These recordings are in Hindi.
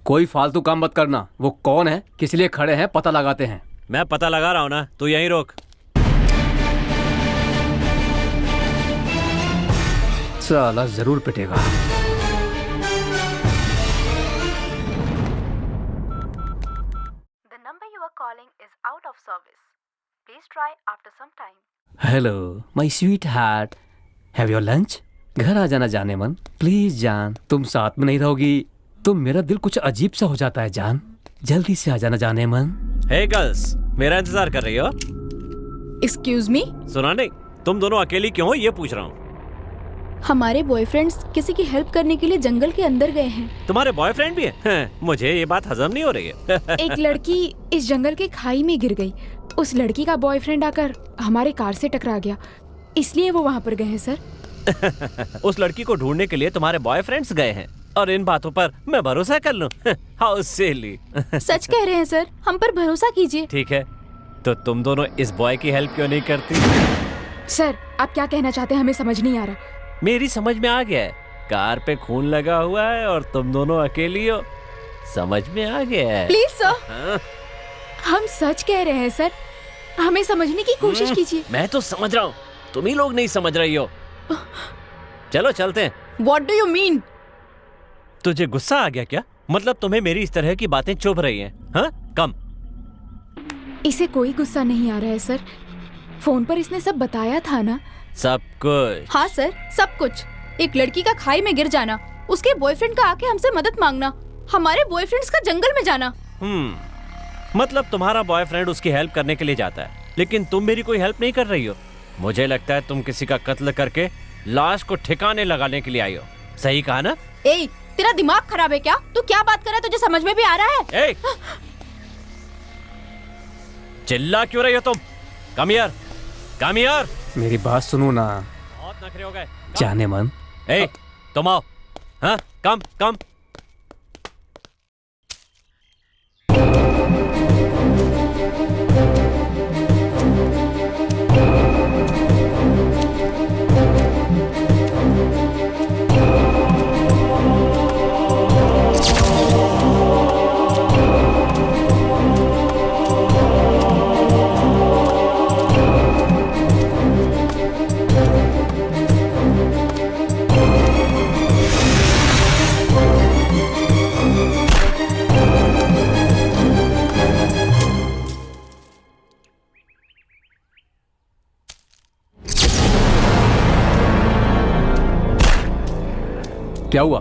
कोई फालतू काम मत करना। वो कौन है, किस लिए खड़े हैं, पता लगाते हैं। मैं पता लगा रहा हूँ ना, तू यहीं रोक। साला जरूर पिटेगा। The number you are calling is out of service. Please try after some time. Hello my sweet heart, have your lunch? घर आ जाना जाने मन, प्लीज जान। तुम साथ में नहीं रहोगी तो मेरा दिल कुछ अजीब सा हो जाता है जान। जल्दी से आ जाना जाने मन। हे गर्ल्स, मेरा इंतजार कर रही हो? एक्सक्यूज मी, सुना नहीं, तुम दोनों अकेली क्यों हो ये पूछ रहा हूँ। हमारे बॉयफ्रेंड्स किसी की हेल्प करने के लिए जंगल के अंदर गए हैं। तुम्हारे बॉयफ्रेंड भी है? मुझे ये बात हजम नहीं हो रही है। एक लड़की इस जंगल के खाई में गिर गई। उस लड़की का बॉयफ्रेंड आकर हमारे कार से टकरा गया, इसलिए वो वहाँ पर गए हैं सर। उस लड़की को ढूंढने के लिए तुम्हारे बॉयफ्रेंड्स गए हैं और इन बातों पर मैं भरोसा कर लूं? How silly. सच कह रहे हैं सर, हम पर भरोसा कीजिए। ठीक है, तो तुम दोनों इस बॉय की हेल्प क्यों नहीं करती? सर आप क्या कहना चाहते हैं हमें समझ नहीं आ रहा। मेरी समझ में आ गया है, कार पे खून लगा हुआ है और तुम दोनों अकेली हो। समझ में आ गया है। प्लीज सर, हाँ? हम सच कह रहे हैं सर, हमें समझने की कोशिश कीजिए। मैं तो समझ रहा हूँ, तुम ही लोग नहीं समझ रही हो। चलो चलते हैं। What do you mean? तुझे गुस्सा आ गया क्या? मतलब तुम्हें मेरी इस तरह की बातें चुभ रही हैं? हाँ? कम। इसे कोई गुस्सा नहीं आ रहा है सर, फोन पर इसने सब बताया था ना। सब कुछ? हाँ सर, सब कुछ। एक लड़की का खाई में गिर जाना, उसके बॉयफ्रेंड का आके हमसे मदद मांगना, हमारे बॉयफ्रेंड्स का जंगल में जाना। मतलब तुम्हारा बॉयफ्रेंड उसकी हेल्प करने के लिए जाता है, लेकिन तुम मेरी कोई हेल्प नहीं कर रही हो। मुझे लगता है तुम किसी का कत्ल करके लाश को ठिकाने लगाने के लिए आई हो। सही कहा ना? ए, तेरा दिमाग खराब है क्या? तू क्या बात कर रहा है, तुझे समझ में भी आ रहा है? ए, चिल्ला क्यों रही हो तुम? Come here, come here. मेरी बात सुनो ना। बहुत नखरे हो गए। जाने मन। ए, तुम आओ। हाँ, कम कम। क्या हुआ?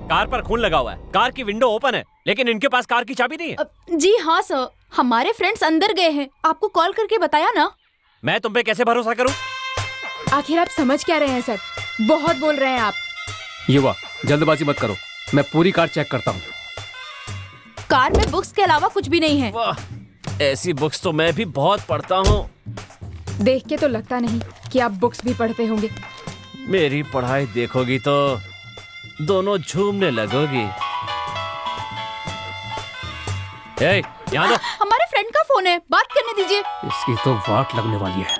कार पर खून लगा हुआ है, कार की विंडो ओपन है, लेकिन इनके पास कार की चाबी नहीं है। जी हाँ सर, हमारे फ्रेंड्स अंदर गए हैं, आपको कॉल करके बताया ना। मैं तुम पे कैसे भरोसा करूं? आखिर आप समझ क्या रहे हैं सर? बहुत बोल रहे हैं आप। युवा, जल्दबाजी मत करो, मैं पूरी कार चेक करता हूँ। कार में बुक्स के अलावा कुछ भी नहीं है। वाह, ऐसी बुक्स तो मैं भी बहुत पढ़ता हूँ। देख के तो लगता नहीं कि आप बुक्स भी पढ़ते होंगे। मेरी पढ़ाई देखोगी तो दोनों झूमने लगोगी। ए, यहाँ दो। हमारे फ्रेंड का फोन है, बात करने दीजिए। इसकी तो वाट लगने वाली है।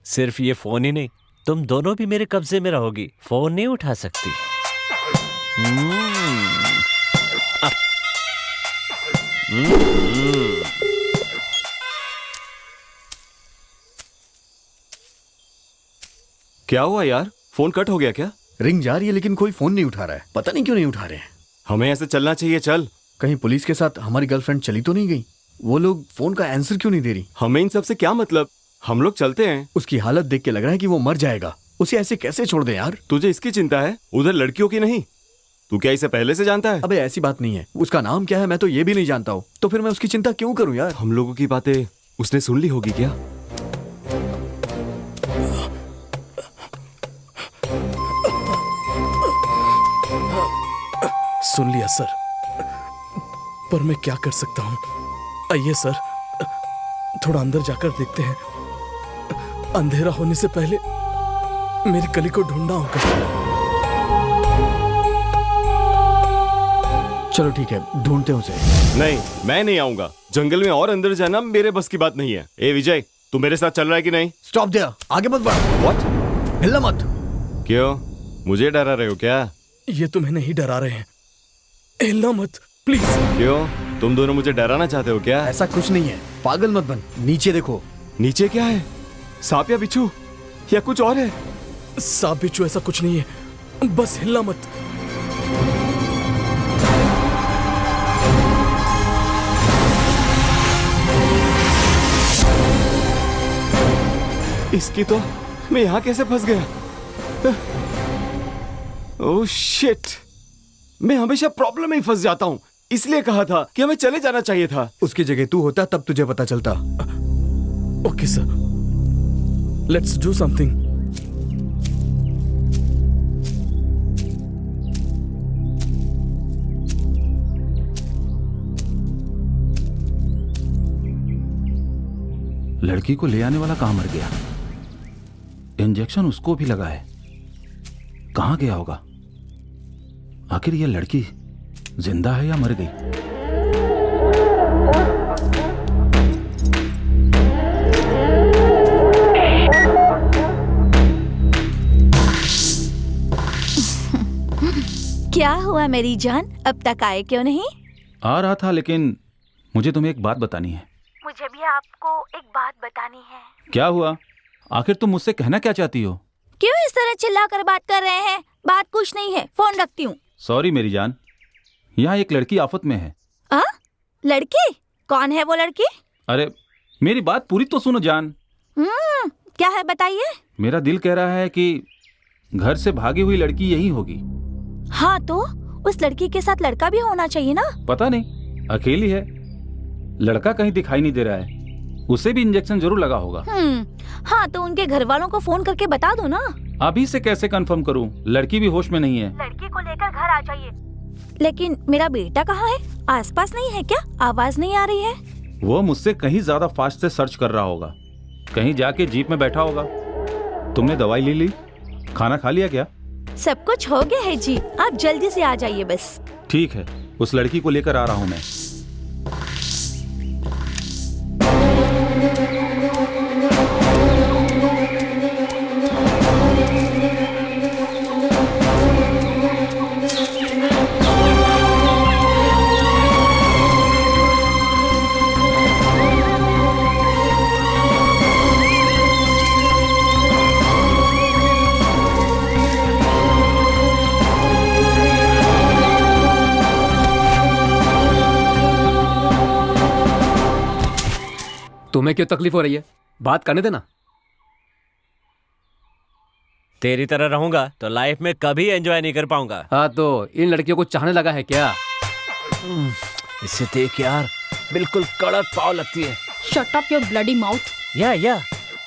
सिर्फ ये फोन ही नहीं, तुम दोनों भी मेरे कब्जे में रहोगी, फोन नहीं उठा सकती। क्या हुआ यार, फोन कट हो गया क्या? रिंग जा रही है लेकिन कोई फोन नहीं उठा रहा है, पता नहीं क्यों नहीं उठा रहे हैं। हमें ऐसे चलना चाहिए। चल। कहीं पुलिस के साथ हमारी गर्लफ्रेंड चली तो नहीं गई? वो लोग फोन का आंसर क्यों नहीं दे रही? हमें इन सब से क्या मतलब, हम लोग चलते हैं। उसकी हालत देख के लग रहा है कि वो मर जाएगा, उसे ऐसे कैसे छोड़ दे यार? तुझे इसकी चिंता है, उधर लड़कियों की नहीं। तू क्या इसे पहले से जानता है? अबे ऐसी बात नहीं है, उसका नाम क्या है मैं तो ये भी नहीं जानता हूँ, तो फिर मैं उसकी चिंता क्यों करूँ यार? हम लोगों की बातें उसने सुन ली होगी क्या? सुन लिया सर, पर मैं क्या कर सकता हूँ? आइए सर, थोड़ा अंदर जाकर देखते हैं। अंधेरा होने से पहले मेरी कली को ढूंढना होगा। चलो ठीक है, ढूंढते हैं उसे। नहीं, मैं नहीं आऊंगा। जंगल में और अंदर जाना मेरे बस की बात नहीं है। ए विजय, तू मेरे साथ चल रहा है कि नहीं? स्टॉप देयर, आगे मत बढ़। व्हाट? हिलना मत। क्यों, मुझे डरा रहे हो क्या? ये तुम्हें नहीं डरा रहे हैं। हिलना मत प्लीज। क्यों, तुम दोनों मुझे डराना चाहते हो क्या? ऐसा कुछ नहीं है, पागल मत बन। नीचे देखो। नीचे क्या है? सांप या बिच्छू या कुछ और है? सांप बिच्छू ऐसा कुछ नहीं है, बस हिलना मत। इसकी तो मैं यहाँ कैसे फंस गया? ओह शिट, मैं हमेशा प्रॉब्लम में ही फंस जाता हूँ। इसलिए कहा था कि हमें चले जाना चाहिए था। उसकी जगह तू होता तब तुझे पता चलता। Okay sir, let's do something. लड़की को ले आने वाला कहां मर गया? इंजेक्शन उसको भी लगा है, कहां गया होगा? आखिर यह लड़की जिंदा है या मर गई? क्या हुआ मेरी जान, अब तक आए क्यों नहीं? आ रहा था, लेकिन मुझे तुम्हें एक बात बतानी है। मुझे भी आपको एक बात बतानी है। क्या हुआ? आखिर तुम मुझसे कहना क्या चाहती हो? क्यों इस तरह चिल्लाकर बात कर रहे हैं? बात कुछ नहीं है, फोन रखती हूँ। सॉरी मेरी जान, यहाँ एक लड़की आफत में है। लड़की? कौन है वो लड़की? अरे मेरी बात पूरी तो सुनो जान। क्या है बताइए। मेरा दिल कह रहा है कि घर से भागी हुई लड़की यही होगी। हाँ तो उस लड़की के साथ लड़का भी होना चाहिए ना। पता नहीं, अकेली है, लड़का कहीं दिखाई नहीं दे रहा है। उसे भी इंजेक्शन जरूर लगा होगा। हाँ तो उनके घर वालों को फोन करके बता दो ना। अभी से कैसे कंफर्म करूं? लड़की भी होश में नहीं है। लड़की को लेकर घर आ जाइए। लेकिन मेरा बेटा कहाँ है? आसपास नहीं है क्या? आवाज नहीं आ रही है। वो मुझसे कहीं ज्यादा फास्ट से सर्च कर रहा होगा, कहीं जाके जीप में बैठा होगा। तुमने दवाई ले ली? खाना खा लिया क्या? सब कुछ हो गया है जी, आप जल्दी से आ जाइए बस। ठीक है, उस लड़की को लेकर आ रहा हूँ मैं। तुम्हें क्यों तकलीफ हो रही है? बात करने देना। तेरी तरह रहूंगा तो लाइफ में कभी एंजॉय नहीं कर पाऊंगा। हाँ तो इन लड़कियों को चाहने लगा है क्या? इसे देख यार, बिल्कुल कड़क पाव लगती है। Shut up your bloody mouth. या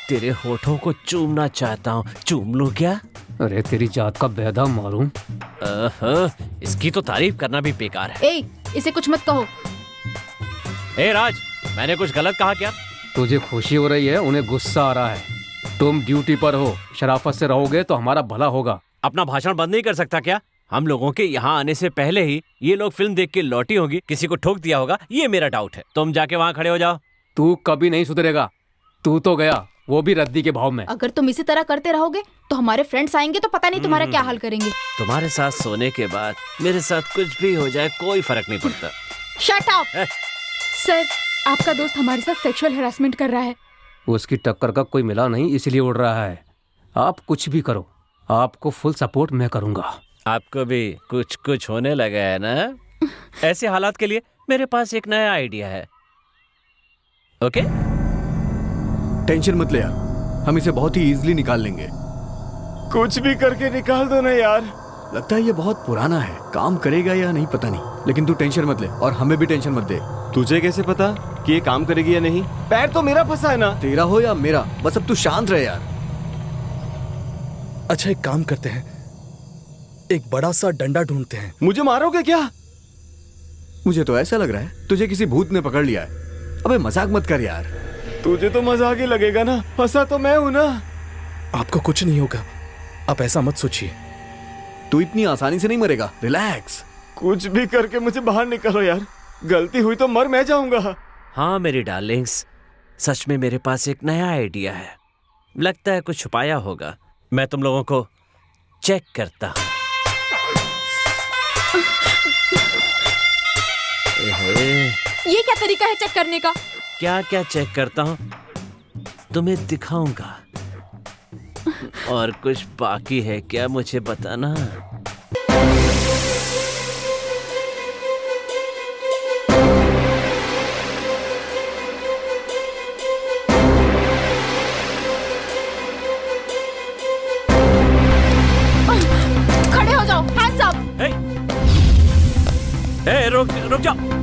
तेरे होठों को चूमना चाहता हूँ, चूम लूं क्या? अरे तेरी जात का बेदा मालूम। इसकी तो तारीफ करना भी बेकार है। ए, इसे कुछ मत कहो। ए राज, मैंने कुछ गलत कहा क्या? तुझे खुशी हो रही है, उन्हें गुस्सा आ रहा है। तुम ड्यूटी पर हो, शराफत से रहोगे तो हमारा भला होगा। अपना भाषण बंद नहीं कर सकता क्या? हम लोगों के यहाँ आने से पहले ही ये लोग फिल्म देख के लौटी होगी, किसी को ठोक दिया होगा, ये मेरा डाउट है। तुम जाके वहाँ खड़े हो जाओ। तू कभी नहीं सुधरेगा। तू तो गया, वो भी रद्दी के भाव में। अगर तुम इसी तरह करते रहोगे तो हमारे फ्रेंड्स आएंगे तो पता नहीं तुम्हारा क्या हाल करेंगे। तुम्हारे साथ सोने के बाद मेरे साथ कुछ भी हो जाए कोई फर्क नहीं पड़ता। Shut up. सर, आपका दोस्त हमारे साथ सेक्सुअल हैरेसमेंट कर रहा है। उसकी टक्कर का कोई मिला नहीं, इसलिए उड़ रहा है। आप कुछ भी करो, आपको फुल सपोर्ट मैं करूंगा। आपको भी कुछ कुछ होने लगा है ना? ऐसे हालात के लिए मेरे पास एक नया आइडिया है। ओके? टेंशन मत ले यार, हम इसे बहुत ही इजीली निकाल लेंगे। कुछ भी करके निकाल दो ना यार। लगता है ये बहुत पुराना है, काम करेगा या नहीं पता नहीं, लेकिन तू टेंशन मत ले और हमें भी टेंशन मत दे। तुझे कैसे पता कि ये काम करेगी या नहीं? पैर तो मेरा फंसा है ना। तेरा हो या मेरा, बस अब तू शांत रहे यार। अच्छा एक काम करते हैं, एक बड़ा सा डंडा ढूंढते हैं। मुझे मारोगे क्या? मुझे तो ऐसा लग रहा है तुझे किसी भूत ने पकड़ लिया है। अबे मजाक मत कर यार। तुझे तो मजाक ही लगेगा ना, फंसा तो मैं हूं ना। आपको कुछ नहीं होगा, आप ऐसा मत सोचिए। तू इतनी आसानी से नहीं मरेगा, रिलैक्स। कुछ भी करके मुझे बाहर निकालो यार, गलती हुई तो मर मैं जाऊंगा। हाँ मेरी डार्लिंग्स, सच में मेरे पास एक नया आइडिया है। लगता है कुछ छुपाया होगा। मैं तुम लोगों को चेक करता हूँ। ये क्या तरीका है चेक करने का? क्या क्या चेक करता हूँ तुम्हें दिखाऊंगा। और कुछ बाकी है क्या मुझे बताना? खड़े हो जाओ, हैंड्स अप। रुक रुक जाओ।